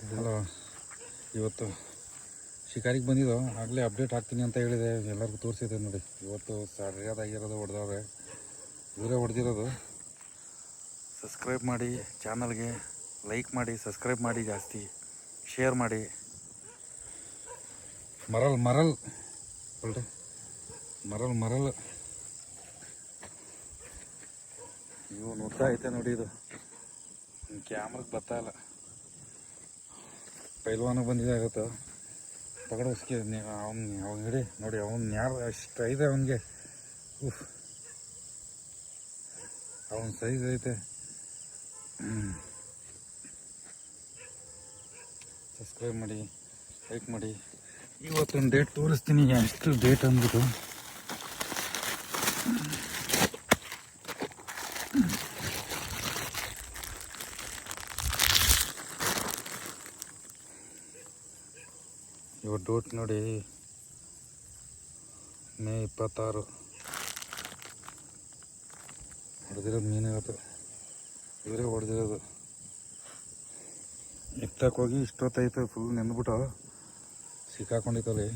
Hello, ಇವತ್ತು ಶಿಕಾರಿಗೆ ಬಂದಿದ್ದು. ಆಗಲೇ ಅಪ್ಡೇಟ್ ಹಾಕ್ತೀನಿ ಅಂತ ಹೇಳಿದೆ, ಎಲ್ಲರಿಗೂ ತೋರಿಸಿದೆ ನೋಡಿ. ಇವತ್ತು ಸರಿಯಾದಾಗಿರೋದು ಹೊಡೆದವ್ರೆ, ಇವರೇ ಹೊಡೆದಿರೋದು. ಸಬ್ಸ್ಕ್ರೈಬ್ ಮಾಡಿ, ಚಾನಲ್ಗೆ ಲೈಕ್ ಮಾಡಿ, ಸಬ್ಸ್ಕ್ರೈಬ್ ಮಾಡಿ, ಜಾಸ್ತಿ ಶೇರ್ ಮಾಡಿ. ಮರಲ್ ಮರಲ್ ಹೊಲ್ಟೆ ಮರಲ್ ಮರಲ್ ಇವು ನೋಡ್ತಾ ಐತೆ ನೋಡಿ. ಇದು ಕ್ಯಾಮ್ರಕ್ಕೆ ಬರ್ತಾ ಇಲ್ಲ. ಪೈಲ್ವಾನ ಬಂದಿದೆ ಆಗುತ್ತೆ ತಗಡೆ ಉಸ್ಕಿ ಅವ್ನು ಹಿಡಿ ನೋಡಿ. ಅವ್ನು ಯಾರು ಅಷ್ಟು ಇದೆ ಅವನಿಗೆ, ಅವನ ಸೈಜ್ ಐತೆ. ಸಬ್ಸ್ಕ್ರೈಬ್ ಮಾಡಿ, ಲೈಕ್ ಮಾಡಿ. ಇವತ್ತೊಂದು ಡೇಟ್ ತೋರಿಸ್ತೀನಿ, ಎಷ್ಟು ಡೇಟ್ ಅಂದ್ಬಿಟ್ಟು. ಇವತ್ತು ಡೇಟ್ ನೋಡಿ, ಮೇ 26. ಹೊಡೆದಿರೋದು ಮೀನು ಇವತ್ತು, ಇವರೇ ಹೊಡೆದಿರೋದು. ಎತ್ತಕ್ಕೆ ಹೋಗಿ ಇಷ್ಟೊತ್ತಾಯ್ತು, ಫುಲ್ ನೆಂದ್ಬಿಟ್ಟು ಸಿಕ್ಕಾಕೊಂಡಿತ್ತಲ್ಲಿ.